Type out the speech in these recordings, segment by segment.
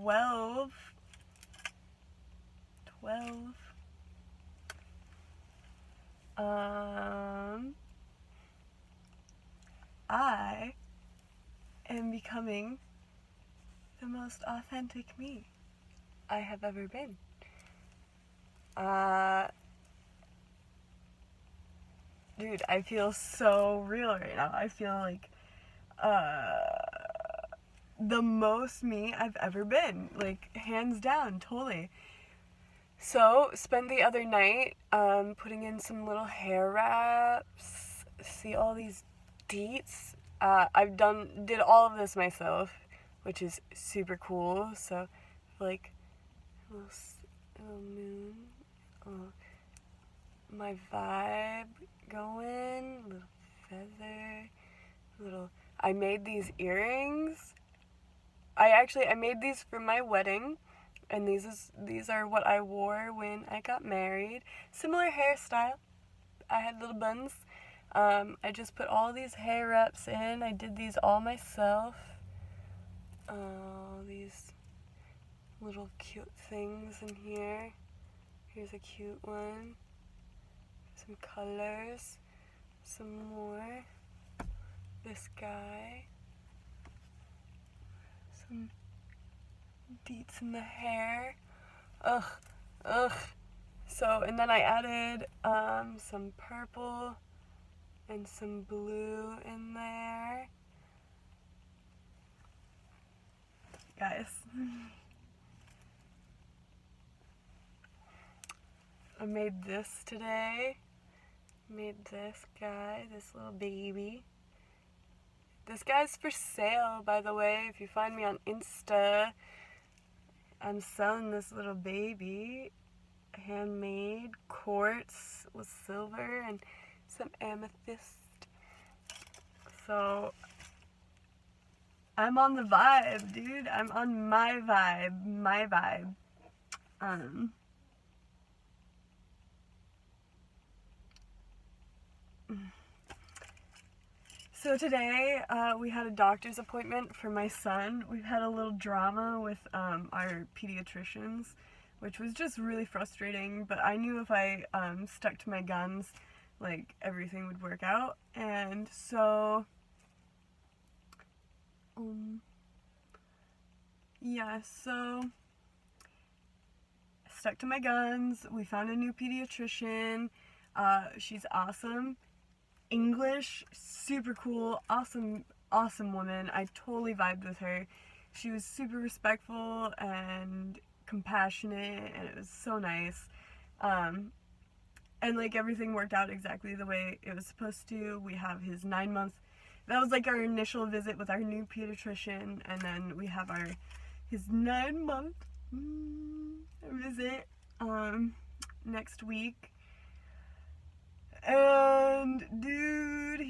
12. I am becoming the most authentic me I have ever been. Dude, I feel so real right now. I feel like the most me I've ever been. Like, hands down, totally. So, spent the other night putting in some little hair wraps. See all these deets? Did all of this myself, which is super cool. So, like, a little moon, my vibe going, little feather, I made these earrings. I made these for my wedding, and these are what I wore when I got married. Similar hairstyle. I had little buns. I just put all these hair wraps in. I did these all myself. These little cute things in here. Here's a cute one. Some colors. Some more. This guy. Some deets in the hair. Ugh. So, and then I added some purple and some blue in there. Guys. I made this today. Made this guy, this little baby. This guy's for sale, by the way. If you find me on Insta, I'm selling this little baby. Handmade quartz with silver and some amethyst. So, I'm on the vibe, dude. I'm on my vibe. So today, we had a doctor's appointment for my son. We've had a little drama with our pediatricians, which was just really frustrating, but I knew if I stuck to my guns, like, everything would work out. And so, so I stuck to my guns. We found a new pediatrician. She's awesome. English, super cool, awesome woman. I totally vibed with her. She was super respectful and compassionate, and it was so nice. And like everything worked out exactly the way it was supposed to. We have his 9-month, that was like our initial visit with our new pediatrician, and then we have his 9-month visit next week. And dude,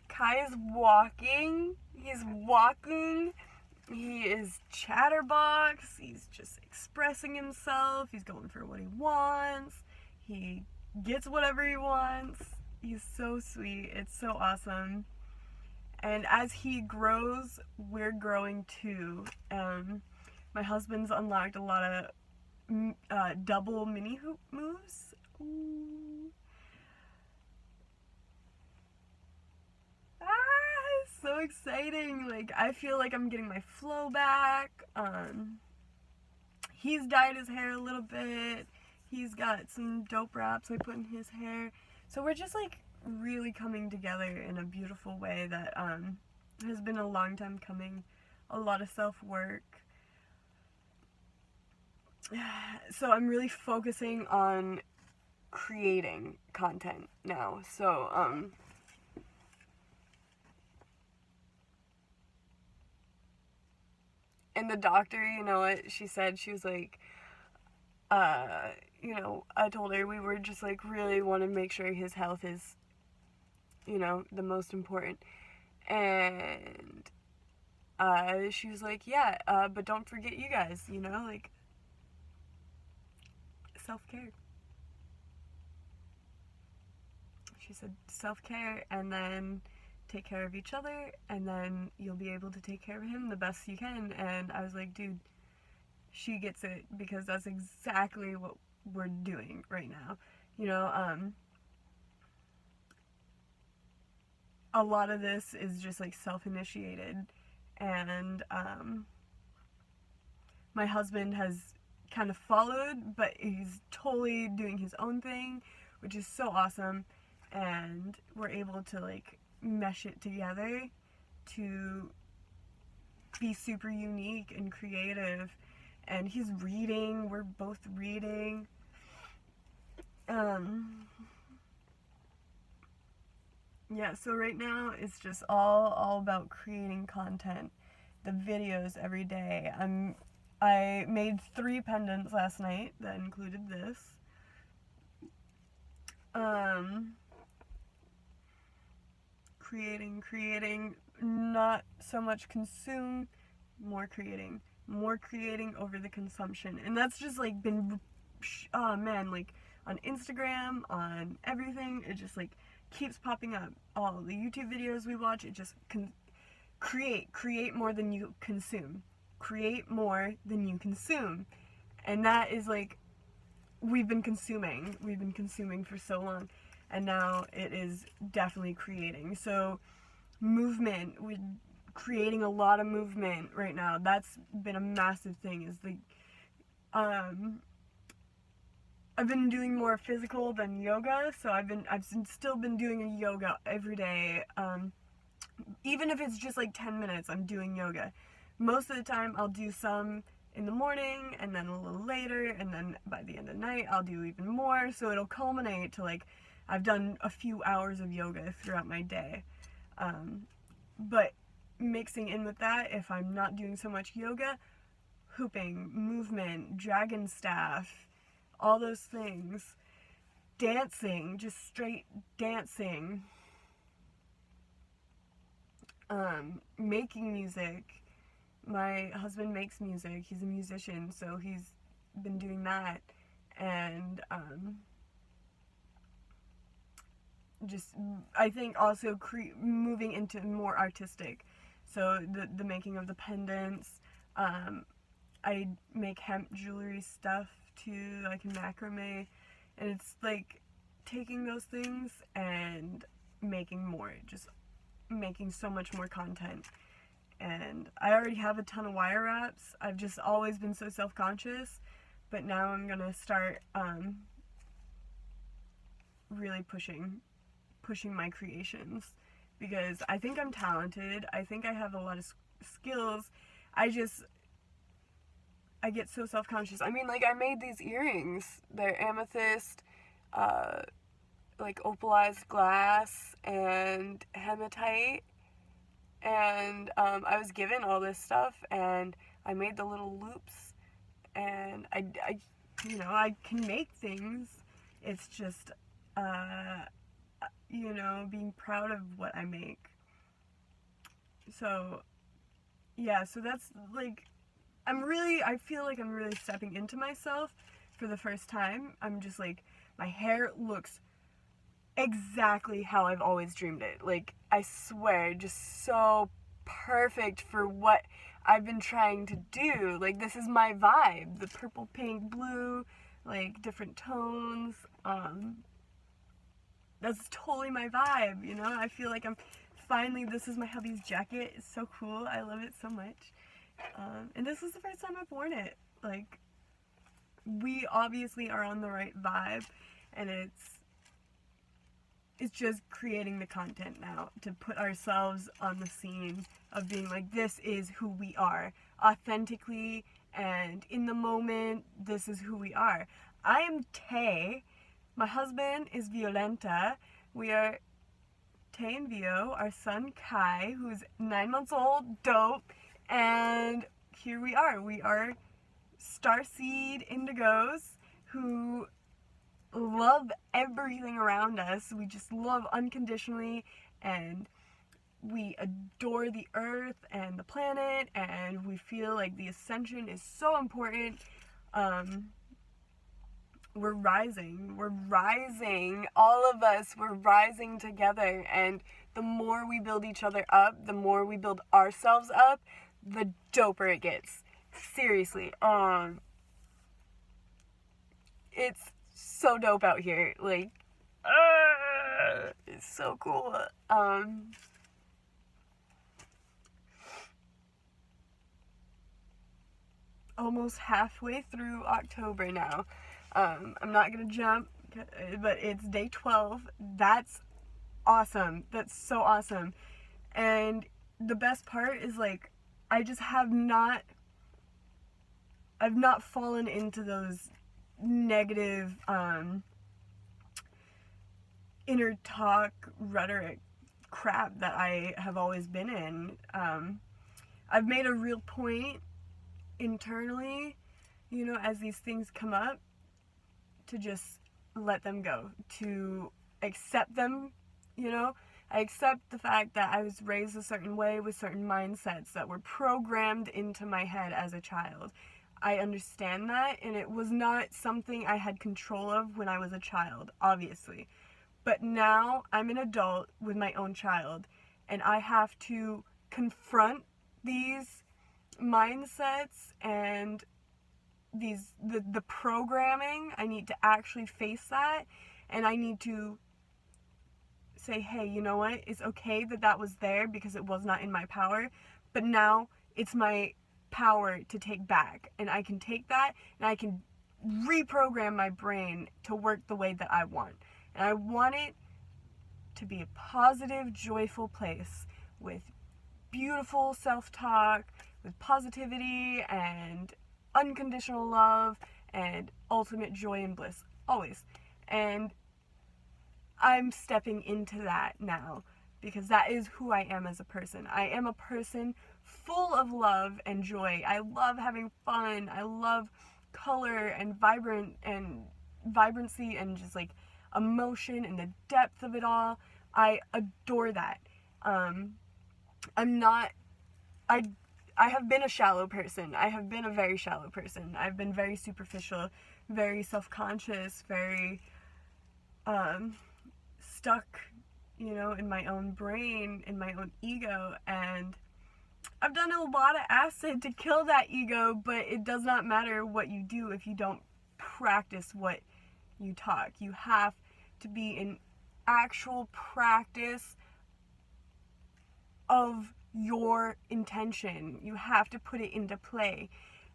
Kai is walking. He's walking. He is chatterbox. He's just expressing himself. He's going for what he wants. He gets whatever he wants. He's so sweet. It's so awesome. And as he grows, we're growing too. My husband's unlocked a lot of double mini hoop moves. Ooh. So exciting. Like, I feel like I'm getting my flow back. He's dyed his hair a little bit. He's got some dope wraps I put in his hair. So we're just like really coming together in a beautiful way that has been a long time coming. A lot of self-work. So I'm really focusing on creating content now. So and the doctor, you know what she said? She was like, you know, I told her we were just like really want to make sure his health is, you know, the most important. And she was like, yeah, but don't forget you guys, you know, like, self-care. She said self-care, and then take care of each other, and then you'll be able to take care of him the best you can. And I was like, dude, she gets it, because that's exactly what we're doing right now. A lot of this is just like self-initiated, and my husband has kind of followed, but he's totally doing his own thing, which is so awesome. And we're able to like mesh it together to be super unique and creative. And he's reading, we're both reading. Yeah, so right now it's just all about creating content, the videos every day. I made 3 pendants last night that included this. Creating, not so much consume, more creating over the consumption. And that's just like been, oh man, like on Instagram, on everything, it just like keeps popping up. All the YouTube videos we watch, it just create more than you consume. Create more than you consume. And that is like, we've been consuming for so long, and now it is definitely creating. So movement, we're creating a lot of movement right now. That's been a massive thing, is the I've been doing more physical than yoga, so I've still been doing a yoga every day. Even if it's just like 10 minutes, I'm doing yoga. Most of the time I'll do some in the morning, and then a little later, and then by the end of the night I'll do even more, so it'll culminate to like I've done a few hours of yoga throughout my day. But mixing in with that, if I'm not doing so much yoga, hooping, movement, dragon staff, all those things, dancing, just straight dancing, making music. My husband makes music, he's a musician, so he's been doing that. And just, I think also moving into more artistic, so the making of the pendants. I make hemp jewelry stuff too, like macrame, and it's like taking those things and making more, just making so much more content. And I already have a ton of wire wraps. I've just always been so self-conscious, but now I'm gonna start really pushing my creations, because I think I'm talented. I think I have a lot of skills. I get so self-conscious. I mean, like, I made these earrings. They're amethyst, like opalized glass and hematite. And I was given all this stuff, and I made the little loops, and I can make things. It's just, being proud of what I make. So, yeah, so that's, like, I feel like I'm really stepping into myself for the first time. I'm just, like, my hair looks exactly how I've always dreamed it. Like, I swear, just so perfect for what I've been trying to do. Like, this is my vibe. The purple, pink, blue, like, different tones. That's totally my vibe, I feel like this is my hubby's jacket. It's so cool. I love it so much. And this is the first time I've worn it. Like, we obviously are on the right vibe, and it's just creating the content now to put ourselves on the scene of being like, this is who we are, authentically and in the moment. This is who we are. I am Tay. My husband is Violenta. We are Tay and Vio. Our son Kai, who's 9 months old, dope. And here we are. We are starseed indigos who love everything around us. We just love unconditionally, and we adore the earth and the planet, and we feel like the ascension is so important. We're rising, all of us, we're rising together, and the more we build each other up, the more we build ourselves up, the doper it gets. seriously, it's so dope out here. Like, it's so cool. Almost halfway through October now. I'm not gonna jump, but it's day 12. That's awesome. That's so awesome. And the best part is, like, I just I've not fallen into those negative inner talk rhetoric crap that I have always been in. I've made a real point internally, you know, as these things come up, to just let them go, to accept them, you know. I accept the fact that I was raised a certain way with certain mindsets that were programmed into my head as a child. I understand that, and it was not something I had control of when I was a child, obviously. But now I'm an adult with my own child, and I have to confront these mindsets and the programming. I need to actually face that, and I need to say, hey, you know what? It's okay that was there because it was not in my power, but now it's my power to take back, and I can take that and I can reprogram my brain to work the way that I want. And I want it to be a positive, joyful place with beautiful self-talk, with positivity and unconditional love and ultimate joy and bliss, always. And I'm stepping into that now, because that is who I am as a person. I am a person full of love and joy. I love having fun. I love color and vibrancy and just like emotion and the depth of it all. I adore that. I have been a shallow person. I have been a very shallow person. I've been very superficial, very self-conscious, very stuck, you know, in my own brain, in my own ego, and I've done a lot of acid to kill that ego, but it does not matter what you do if you don't practice what you talk. You have to be in actual practice of your intention. You have to put it into play,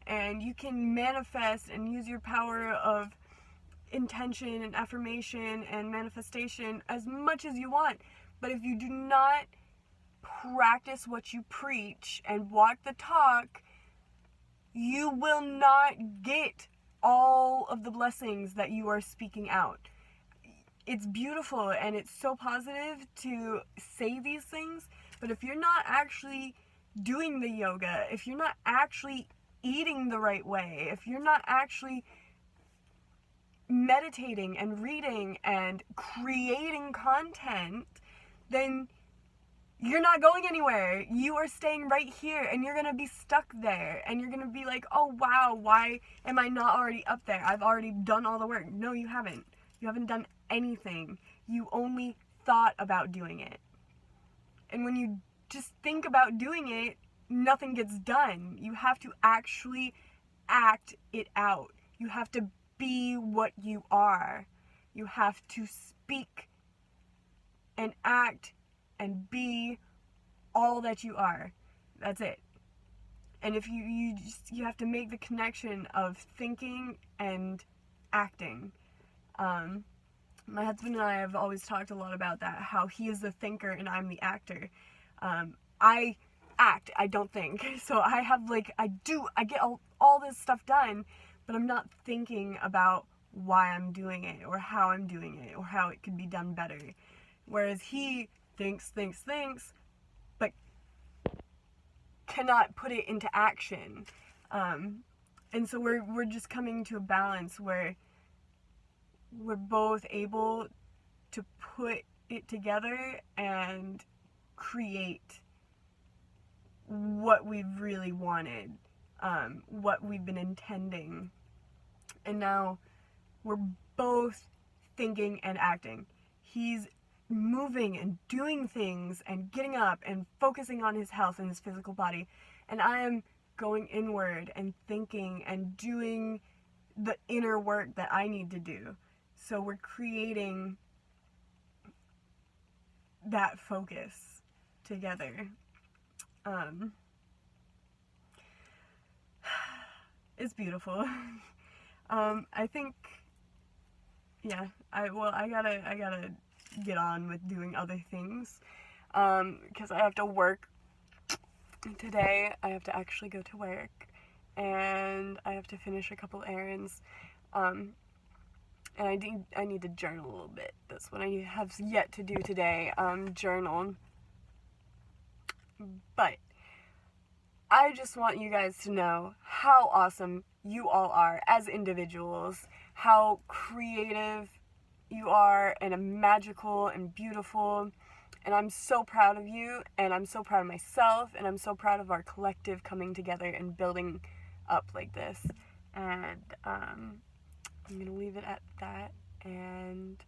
and you can manifest and use your power of intention and affirmation and manifestation as much as you want, but if you do not practice what you preach and walk the talk, you will not get all of the blessings that you are speaking out. It's beautiful and it's so positive to say these things, but if you're not actually doing the yoga, if you're not actually eating the right way, if you're not actually meditating and reading and creating content, then you're not going anywhere. You are staying right here, and you're gonna be stuck there, and you're gonna be like, oh wow, why am I not already up there? I've already done all the work. No, you haven't. You haven't done anything. You only thought about doing it. And when you just think about doing it, nothing gets done. You have to actually act it out. You have to be what you are. You have to speak and act and be all that you are. That's it. And if you have to make the connection of thinking and acting. My husband and I have always talked a lot about that, how he is the thinker and I'm the actor. I act, I don't think. So I get all this stuff done, but I'm not thinking about why I'm doing it or how I'm doing it or how it could be done better. Whereas he thinks, but cannot put it into action. And so we're just coming to a balance where we're both able to put it together and create what we've really wanted, what we've been intending. And now we're both thinking and acting. He's moving and doing things and getting up and focusing on his health and his physical body. And I am going inward and thinking and doing the inner work that I need to do. So we're creating that focus together. It's beautiful. I think, yeah, I gotta get on with doing other things, because I have to work today. I have to actually go to work, and I have to finish a couple errands, and I need to journal a little bit. That's what I have yet to do today, journal. But I just want you guys to know how awesome you all are as individuals, how creative you are, and magical and beautiful. And I'm so proud of you, and I'm so proud of myself, and I'm so proud of our collective coming together and building up like this. And I'm going to leave it at that. And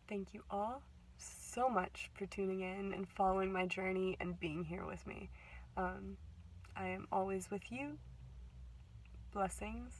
thank you all so much for tuning in and following my journey and being here with me. I am always with you. Blessings.